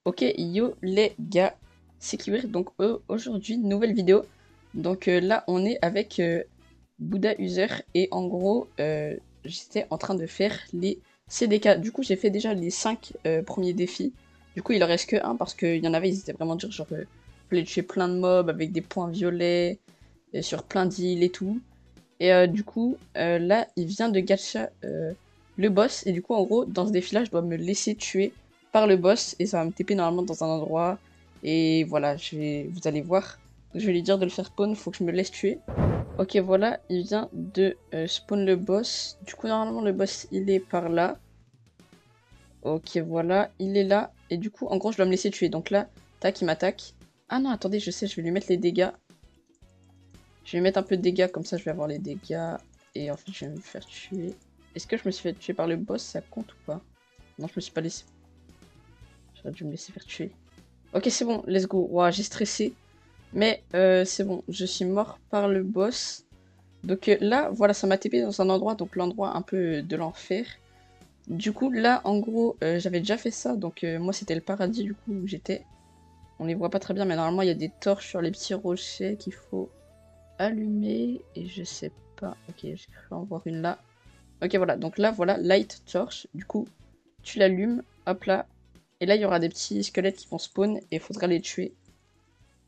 Ok, yo les gars, c'est Kiwir, donc aujourd'hui, nouvelle vidéo. Donc là, on est avec Bouddha User et en gros, j'étais en train de faire les CDK. Du coup, j'ai fait déjà les 5 premiers défis. Du coup, il en reste que un parce qu'il y en avait, ils étaient vraiment durs. Genre, fallait tuer plein de mobs avec des points violets, et sur plein d'îles et tout. Et du coup, là, il vient de gacha le boss. Et du coup, en gros, dans ce défi-là, je dois me laisser tuer par le boss. Et ça va me TP normalement dans un endroit. Et voilà, vous allez voir. Je vais lui dire de le faire spawn, faut que je me laisse tuer. Ok, voilà, il vient de spawn le boss. Du coup, normalement, le boss, il est par là. Ok, voilà, il est là. Et du coup, en gros, je dois me laisser tuer. Donc là, tac, il m'attaque. Ah non, attendez, je sais, je vais lui mettre les dégâts. Je vais mettre un peu de dégâts, comme ça je vais avoir les dégâts. Et en fait, je vais me faire tuer. Est-ce que je me suis fait tuer par le boss, ça compte ou pas? Non, je me suis pas laissé. J'aurais dû me laisser faire tuer. Ok, c'est bon, let's go. Ouah, j'ai stressé. Mais c'est bon, je suis mort par le boss. Donc là, voilà, ça m'a TP dans un endroit, donc l'endroit un peu de l'enfer. Du coup, là, en gros, j'avais déjà fait ça. Donc moi, c'était le paradis, du coup, où j'étais. On les voit pas très bien, mais normalement, il y a des torches sur les petits rochers qu'il faut allumer. Et je sais pas. Ok, j'ai cru en voir une là. Ok, voilà. Donc là, voilà, light torch. Du coup, tu l'allumes. Hop là. Et là, il y aura des petits squelettes qui vont spawn. Et il faudra les tuer.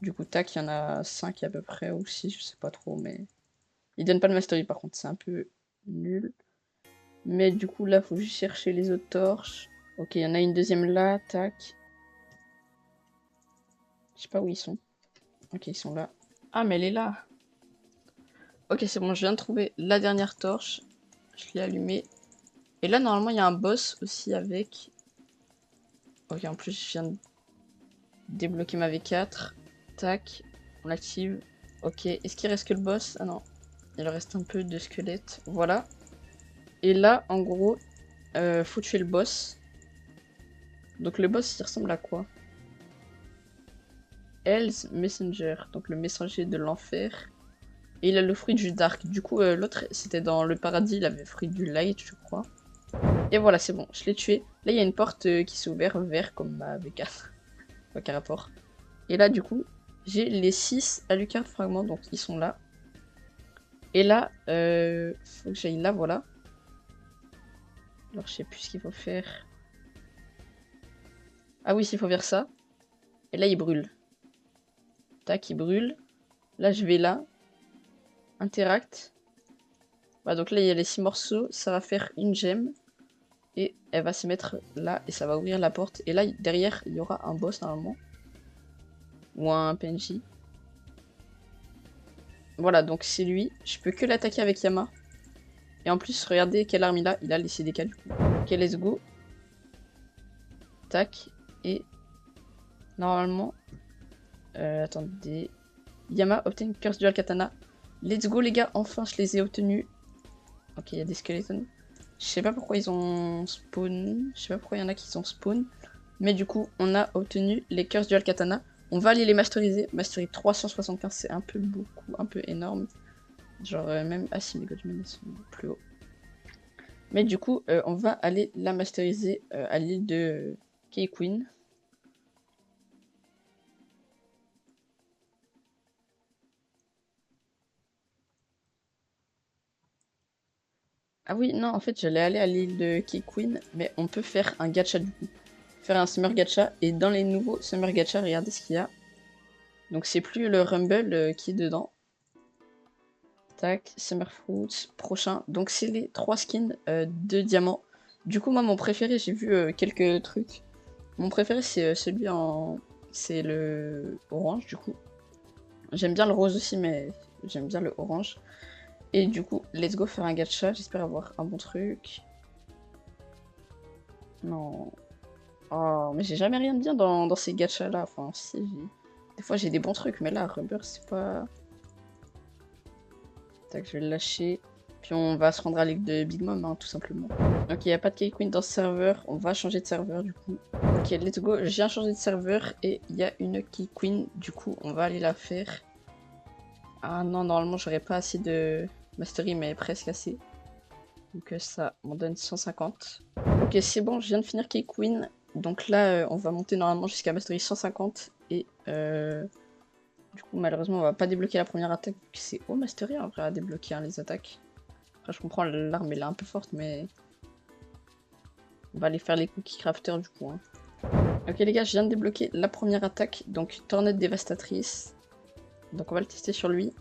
Du coup, tac, il y en a 5 à peu près. Ou 6, je sais pas trop. Mais ils donnent pas de mastery par contre. C'est un peu nul. Mais du coup, là, faut juste chercher les autres torches. Ok, il y en a une deuxième là. Tac. Je sais pas où ils sont. Ok, ils sont là. Ah, mais elle est là. Ok, c'est bon, je viens de trouver la dernière torche. Je l'ai allumée. Et là, normalement, il y a un boss aussi avec. Ok, en plus, je viens de débloquer ma V4. Tac, on l'active. Ok, est-ce qu'il reste que le boss? Ah non, il reste un peu de squelette. Voilà. Et là, en gros, faut tuer le boss. Donc le boss, il ressemble à quoi? Hell's Messenger, donc le messager de l'enfer. Et il a le fruit du dark. Du coup, l'autre, c'était dans le paradis, il avait le fruit du light, je crois. Et voilà, c'est bon, je l'ai tué. Là, il y a une porte qui s'est ouverte, vert comme ma V4. Aucun rapport. Et là, du coup, j'ai les 6 Alucard fragments, donc ils sont là. Et là, faut que j'aille là, voilà. Alors, je sais plus ce qu'il faut faire. Ah oui, il faut faire ça. Et là, il brûle. Tac, il brûle. Là, je vais là. Interact. Voilà, donc là, il y a les 6 morceaux. Ça va faire une gemme. Et elle va se mettre là. Et ça va ouvrir la porte. Et là, derrière, il y aura un boss, normalement. Ou un PNJ. Voilà, donc c'est lui. Je peux que l'attaquer avec Yama. Et en plus, regardez quelle arme il a. Il a les CDK du coup. Ok, let's go. Tac. Et normalement... attendez. Yama obtient Curse Dual Katana. Let's go les gars, enfin je les ai obtenus. Ok, il y a des skeletons. Je sais pas pourquoi ils ont spawn. Je sais pas pourquoi il y en a qui sont spawn. Mais du coup, on a obtenu les Curse Dual Katana. On va aller les masteriser. Mastery 375, c'est un peu beaucoup, un peu énorme. Genre même... Ah si, mes Godmen sont plus haut. Mais du coup, on va aller la masteriser à l'île de Key-Queen. Ah oui, non, en fait, j'allais aller à l'île de Key-Queen, mais on peut faire un gacha du coup. Faire un summer gacha, et dans les nouveaux summer gacha, regardez ce qu'il y a. Donc c'est plus le Rumble qui est dedans. Tac, Summer Fruits, prochain. Donc c'est les 3 skins de diamants. Du coup, moi, mon préféré, j'ai vu quelques trucs. Mon préféré, c'est celui en... C'est le orange, du coup. J'aime bien le rose aussi, mais j'aime bien le orange. Et du coup, let's go faire un gacha. J'espère avoir un bon truc. Non. Oh, mais j'ai jamais rien de bien dans ces gachas là. Enfin, si, des fois j'ai des bons trucs, mais là, Rubber, c'est pas. Tac, je vais le lâcher. Puis on va se rendre à l'île de Big Mom, hein, tout simplement. Ok, il n'y a pas de K-Queen dans ce serveur. On va changer de serveur du coup. Ok, let's go. J'ai changé de serveur et il y a une K-Queen. Du coup, on va aller la faire. Ah non, normalement, j'aurais pas assez de mastery, mais presque assez. Donc ça m'en donne 150. Ok, c'est bon, je viens de finir K-Queen. Donc là, on va monter normalement jusqu'à Mastery 150. Et du coup, malheureusement, on va pas débloquer la première attaque. C'est au Mastery en vrai à débloquer hein, les attaques. Après, je comprends, l'arme elle est un peu forte, mais on va aller faire les cookies crafter du coup. Hein. Ok les gars, je viens de débloquer la première attaque, donc tornade dévastatrice. Donc on va le tester sur lui.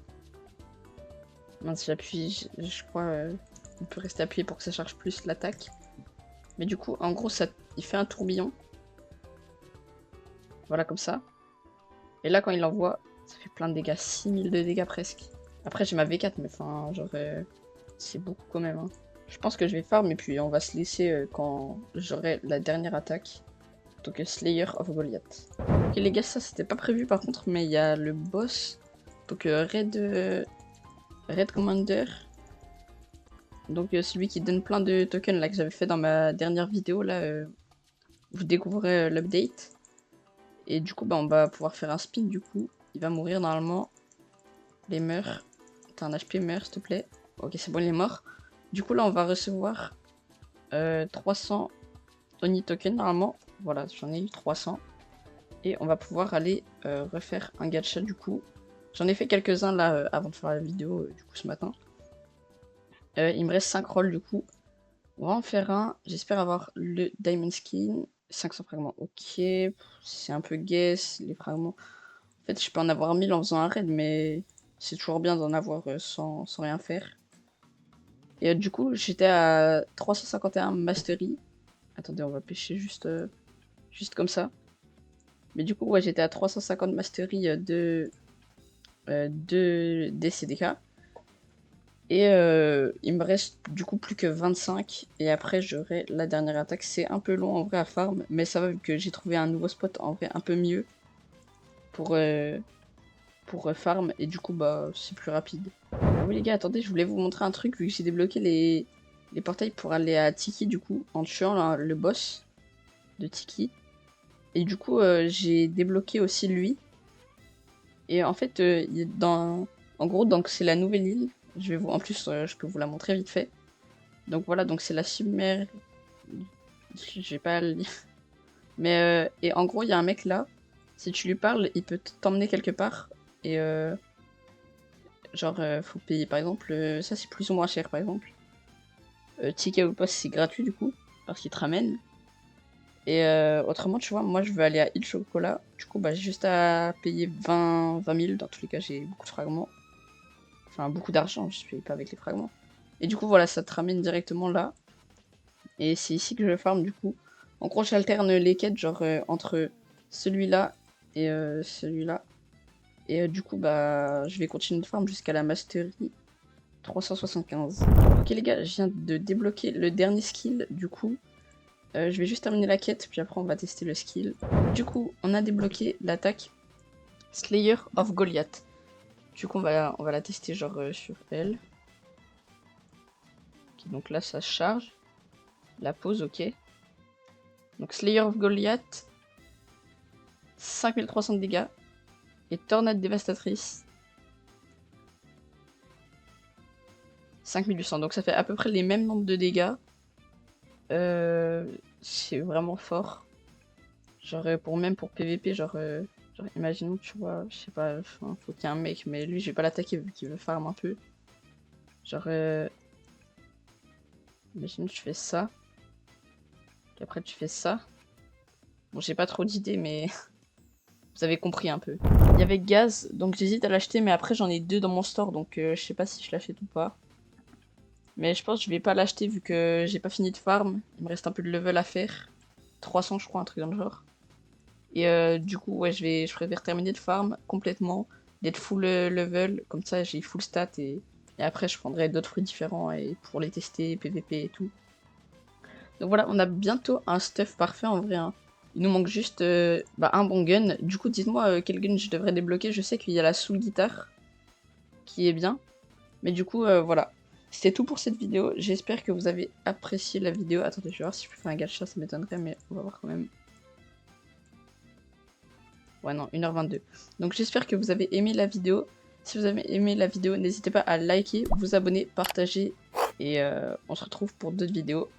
Mince, j'appuie, je crois on peut rester appuyé pour que ça charge plus l'attaque. Mais du coup, en gros, ça, il fait un tourbillon. Voilà, comme ça. Et là, quand il l'envoie, ça fait plein de dégâts, 6000 de dégâts presque. Après, j'ai ma V4, mais enfin, genre, c'est beaucoup quand même. Hein. Je pense que je vais farm, et puis on va se laisser quand j'aurai la dernière attaque. Donc Slayer of Goliath. Ok les gars, ça c'était pas prévu par contre, mais il y a le boss. Donc Red Commander. Donc celui qui donne plein de tokens là que j'avais fait dans ma dernière vidéo là. Vous découvrez l'update. Et du coup bah on va pouvoir faire un spin du coup. Il va mourir normalement. Les meurt. T'as un HP meurt s'il te plaît. Ok c'est bon il est mort. Du coup là on va recevoir 300 Oni tokens normalement. Voilà j'en ai eu 300. Et on va pouvoir aller refaire un gacha du coup. J'en ai fait quelques-uns là avant de faire la vidéo du coup ce matin. Il me reste 5 rolls du coup. On va en faire un. J'espère avoir le Diamond Skin. 500 fragments. Ok. C'est un peu guess les fragments. En fait je peux en avoir 1000 en faisant un raid mais c'est toujours bien d'en avoir sans rien faire. Et du coup j'étais à 351 mastery. Attendez on va pêcher juste comme ça. Mais du coup ouais j'étais à 350 mastery de des CDK. Et il me reste du coup plus que 25. Et après j'aurai la dernière attaque. C'est un peu long en vrai à farm. Mais ça va vu que j'ai trouvé un nouveau spot en vrai un peu mieux. Pour farm. Et du coup bah c'est plus rapide. Ah oui les gars attendez je voulais vous montrer un truc. Vu que j'ai débloqué les portails pour aller à Tiki du coup. En tuant là, le boss de Tiki. Et du coup j'ai débloqué aussi lui. Et en fait en gros donc c'est la nouvelle île. Je vais vous, en plus, je peux vous la montrer vite fait. Donc voilà, donc c'est la submer. J'ai pas à le lire. Mais et en gros, il y a un mec là. Si tu lui parles, il peut t'emmener quelque part. Et genre, faut payer par exemple. Ça c'est plus ou moins cher par exemple. Ticket ou poste c'est gratuit du coup, parce qu'il te ramène. Et autrement, tu vois, moi je veux aller à île Chocolat. Du coup, bah j'ai juste à payer 20 000. Dans tous les cas, j'ai beaucoup de fragments. Enfin, beaucoup d'argent, je paye pas avec les fragments. Et du coup, voilà, ça te ramène directement là. Et c'est ici que je farm du coup. En gros, j'alterne les quêtes, genre entre celui-là et celui-là. Et du coup, bah, je vais continuer de farm jusqu'à la mastery 375. Ok les gars, je viens de débloquer le dernier skill, du coup. Je vais juste terminer la quête, puis après on va tester le skill. Du coup, on a débloqué l'attaque Slayer of Goliath. Du coup, on va la tester genre sur elle. Okay, donc là, ça charge. La pause, ok. Donc Slayer of Goliath, 5300 de dégâts. Et tornade dévastatrice, 5800. Donc ça fait à peu près les mêmes nombres de dégâts. C'est vraiment fort. Genre même pour PVP, genre imaginons tu vois, je sais pas, faut qu'il y ait un mec, mais lui je vais pas l'attaquer vu qu'il veut farm un peu. Genre imagine tu fais ça. Et après tu fais ça. Bon j'ai pas trop d'idées mais vous avez compris un peu. Il y avait gaz, donc j'hésite à l'acheter, mais après j'en ai 2 dans mon store, donc je sais pas si je l'achète ou pas. Mais je pense que je vais pas l'acheter vu que j'ai pas fini de farm. Il me reste un peu de level à faire. 300 je crois, un truc dans le genre. Et du coup, ouais, je préfère terminer de farm complètement, d'être full level, comme ça j'ai full stat et après je prendrai d'autres fruits différents et pour les tester, PVP et tout. Donc voilà, on a bientôt un stuff parfait en vrai. Hein. Il nous manque juste un bon gun. Du coup, dites-moi quel gun je devrais débloquer. Je sais qu'il y a la soul guitare qui est bien. Mais du coup, voilà. C'était tout pour cette vidéo. J'espère que vous avez apprécié la vidéo. Attendez, je vais voir si je peux faire un gacha, ça m'étonnerait, mais on va voir quand même. Ouais, non, 1h22. Donc j'espère que vous avez aimé la vidéo. Si vous avez aimé la vidéo, n'hésitez pas à liker, vous abonner, partager. Et on se retrouve pour d'autres vidéos.